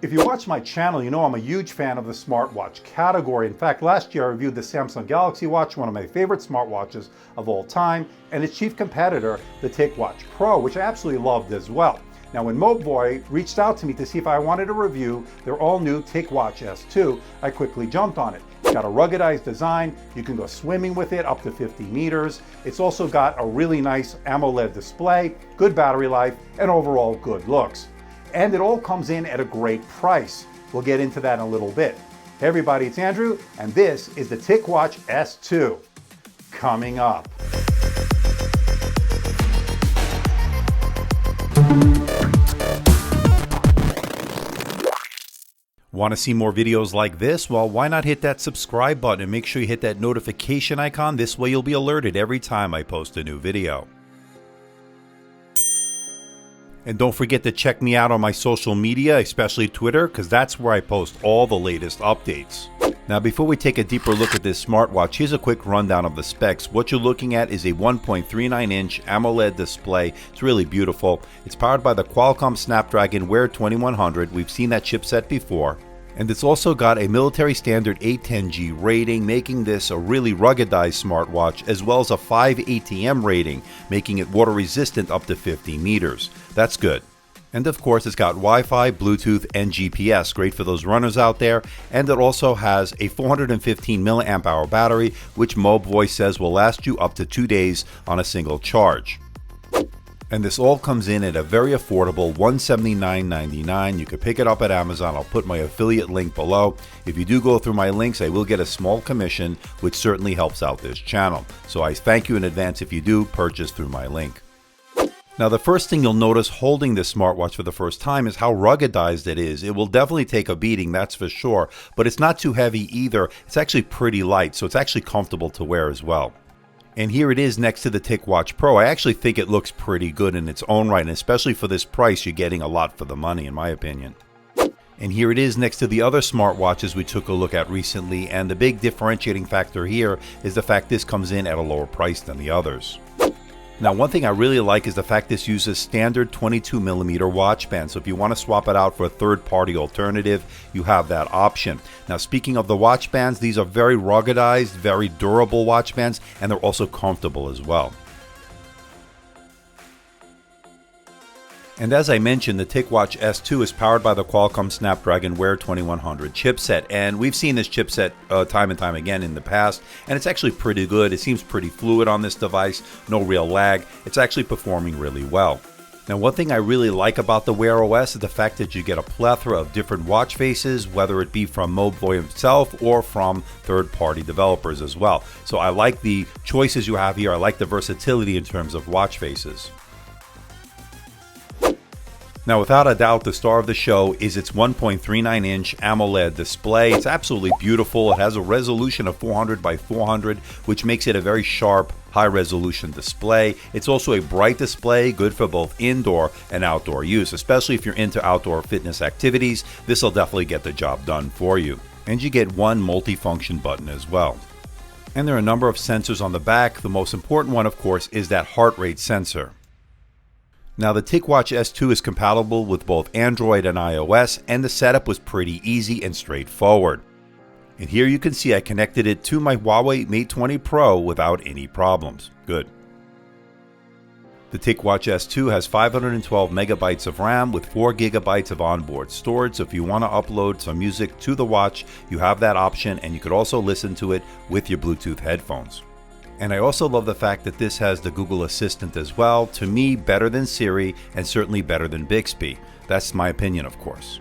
If you watch my channel, you know I'm a huge fan of the smartwatch category. In fact, last year I reviewed the Samsung Galaxy Watch, one of my favorite smartwatches of all time, and its chief competitor, the TicWatch Pro, which I absolutely loved as well. Now, when mobvoi reached out to me to see if I wanted to review their all-new TicWatch S2, I quickly jumped on it. It's got a ruggedized design. You can go swimming with it up to 50 meters. It's also got a really nice AMOLED display, good battery life, and overall good looks. And it all comes in at a great price. We'll get into that in a little bit. Hey everybody, it's Andrew, and this is the TicWatch S2. Coming up. Want to see more videos like this? Well, why not hit that subscribe button and make sure you hit that notification icon. This way you'll be alerted every time I post a new video. And don't forget to check me out on my social media, especially Twitter, because that's where I post all the latest updates. Now, before we take a deeper look at this smartwatch, here's a quick rundown of the specs. What you're looking at is a 1.39-inch AMOLED display. It's really beautiful. It's powered by the Qualcomm Snapdragon Wear 2100. We've seen that chipset before. And it's also got a military standard 810G rating, making this a really ruggedized smartwatch, as well as a 5 ATM rating, making it water resistant up to 50 meters. That's good. And of course, it's got Wi-Fi, Bluetooth, and GPS, great for those runners out there. And it also has a 415 milliamp hour battery, which mobvoi says will last you up to 2 days on a single charge. And this all comes in at a very affordable $179.99. You can pick it up at Amazon. I'll put my affiliate link below. If you do go through my links, I will get a small commission, which certainly helps out this channel. So I thank you in advance if you do purchase through my link. Now, the first thing you'll notice holding this smartwatch for the first time is how ruggedized it is. It will definitely take a beating, that's for sure, but it's not too heavy either. It's actually pretty light, so it's actually comfortable to wear as well. And here it is next to the TicWatch Pro. I actually think it looks pretty good in its own right, and especially for this price, you're getting a lot for the money, in my opinion. And here it is next to the other smartwatches we took a look at recently, and the big differentiating factor here is the fact this comes in at a lower price than the others. Now, one thing I really like is the fact this uses standard 22mm watch band, so if you want to swap it out for a third-party alternative, you have that option. Now, speaking of the watch bands, these are very ruggedized, very durable watch bands, and they're also comfortable as well. And as I mentioned, the TicWatch S2 is powered by the Qualcomm Snapdragon Wear 2100 chipset, and we've seen this chipset time and time again in the past, and it's actually pretty good. It seems pretty fluid on this device, no real lag. It's actually performing really well. Now, one thing I really like about the Wear OS is the fact that you get a plethora of different watch faces, whether it be from mobvoi himself or from third-party developers as well. So I like the choices you have here. I like the versatility in terms of watch faces. Now, without a doubt, the star of the show is its 1.39-inch AMOLED display. It's absolutely beautiful. It has a resolution of 400 by 400, which makes it a very sharp, high-resolution display. It's also a bright display, good for both indoor and outdoor use, especially if you're into outdoor fitness activities. This will definitely get the job done for you. And you get one multifunction button as well. And there are a number of sensors on the back. The most important one, of course, is that heart rate sensor. Now, the TicWatch S2 is compatible with both Android and iOS, and the setup was pretty easy and straightforward. And here you can see I connected it to my Huawei Mate 20 Pro without any problems. Good. The TicWatch S2 has 512 megabytes of RAM with 4 gigabytes of onboard storage, so if you want to upload some music to the watch, you have that option, and you could also listen to it with your Bluetooth headphones. And I also love the fact that this has the Google Assistant as well. To me, better than Siri and certainly better than Bixby. That's my opinion, of course.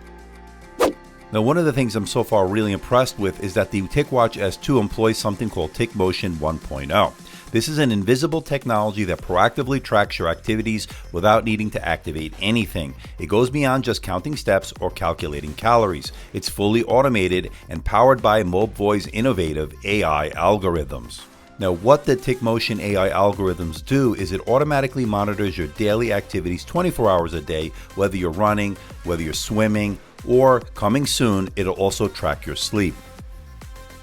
Now, one of the things I'm so far really impressed with is that the TicWatch S2 employs something called TicMotion 1.0. This is an invisible technology that proactively tracks your activities without needing to activate anything. It goes beyond just counting steps or calculating calories. It's fully automated and powered by mobvoi's innovative AI algorithms. Now, what the TicMotion AI algorithms do is it automatically monitors your daily activities 24 hours a day, whether you're running, whether you're swimming, or coming soon, it'll also track your sleep.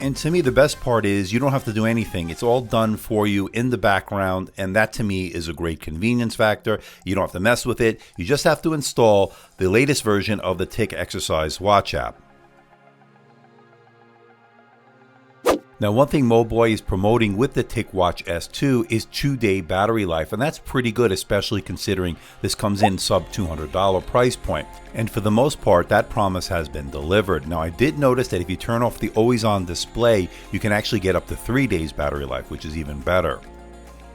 And to me, the best part is you don't have to do anything. It's all done for you in the background, and that to me is a great convenience factor. You don't have to mess with it. You just have to install the latest version of the TicExercise watch app. Now, one thing mobvoi is promoting with the TicWatch S2 is 2-day battery life, and that's pretty good, especially considering this comes in sub $200 price point. And for the most part, that promise has been delivered. Now, I did notice that if you turn off the always-on display, you can actually get up to 3 days battery life, which is even better.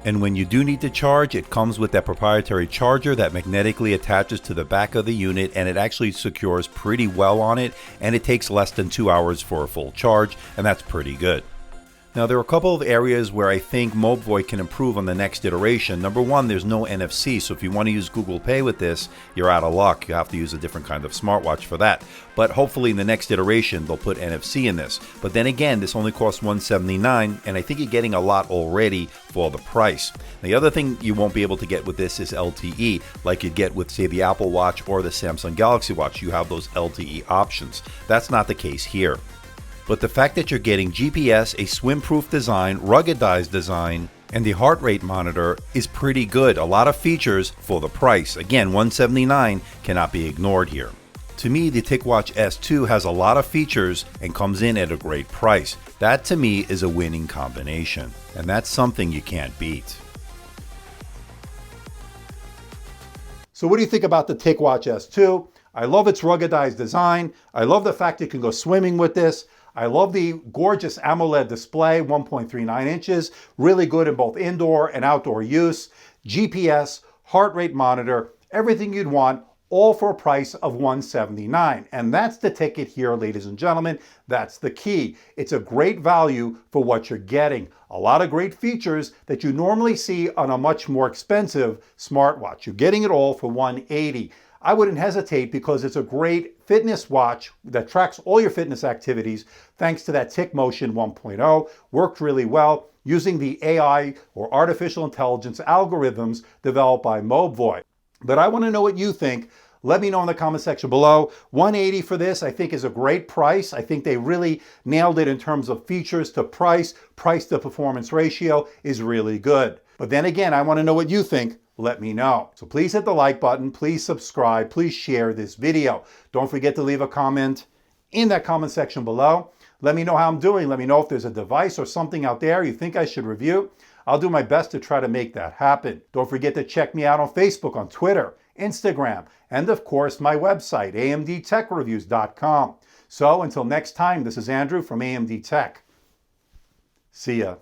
And when you do need to charge, it comes with that proprietary charger that magnetically attaches to the back of the unit, and it actually secures pretty well on it, and it takes less than 2 hours for a full charge, and that's pretty good. Now, there are a couple of areas where I think mobvoi can improve on the next iteration. Number one, there's no NFC, so if you want to use Google Pay with this, you're out of luck. You have to use a different kind of smartwatch for that. But hopefully in the next iteration, they'll put NFC in this. But then again, this only costs $179, and I think you're getting a lot already for the price. The other thing you won't be able to get with this is LTE, like you'd get with, say, the Apple Watch or the Samsung Galaxy Watch. You have those LTE options. That's not the case here. But the fact that you're getting GPS, a swim-proof design, ruggedized design, and the heart rate monitor is pretty good. A lot of features for the price. Again, $179 cannot be ignored here. To me, the TicWatch S2 has a lot of features and comes in at a great price. That to me is a winning combination, and that's something you can't beat. So what do you think about the TicWatch S2? I love its ruggedized design. I love the fact you can go swimming with this. I love the gorgeous AMOLED display, 1.39 inches, really good in both indoor and outdoor use. GPS, heart rate monitor, everything you'd want, all for a price of $179. And that's the ticket here, ladies and gentlemen. That's the key. It's a great value for what you're getting. A lot of great features that you normally see on a much more expensive smartwatch. You're getting it all for $180. I wouldn't hesitate because it's a great fitness watch that tracks all your fitness activities thanks to that TicMotion 1.0. Worked really well using the AI or artificial intelligence algorithms developed by mobvoi. But I want to know what you think. Let me know in the comment section below. $180 for this I think is a great price. I think they really nailed it in terms of features to price. Price to performance ratio is really good. But then again, I want to know what you think. Let me know. So please hit the like button, please subscribe, please share this video. Don't forget to leave a comment in that comment section below. Let me know how I'm doing. Let me know if there's a device or something out there you think I should review. I'll do my best to try to make that happen. Don't forget to check me out on Facebook, on Twitter, Instagram, and of course my website, amdtechreviews.com. So until next time, this is Andrew from AMD Tech. See ya.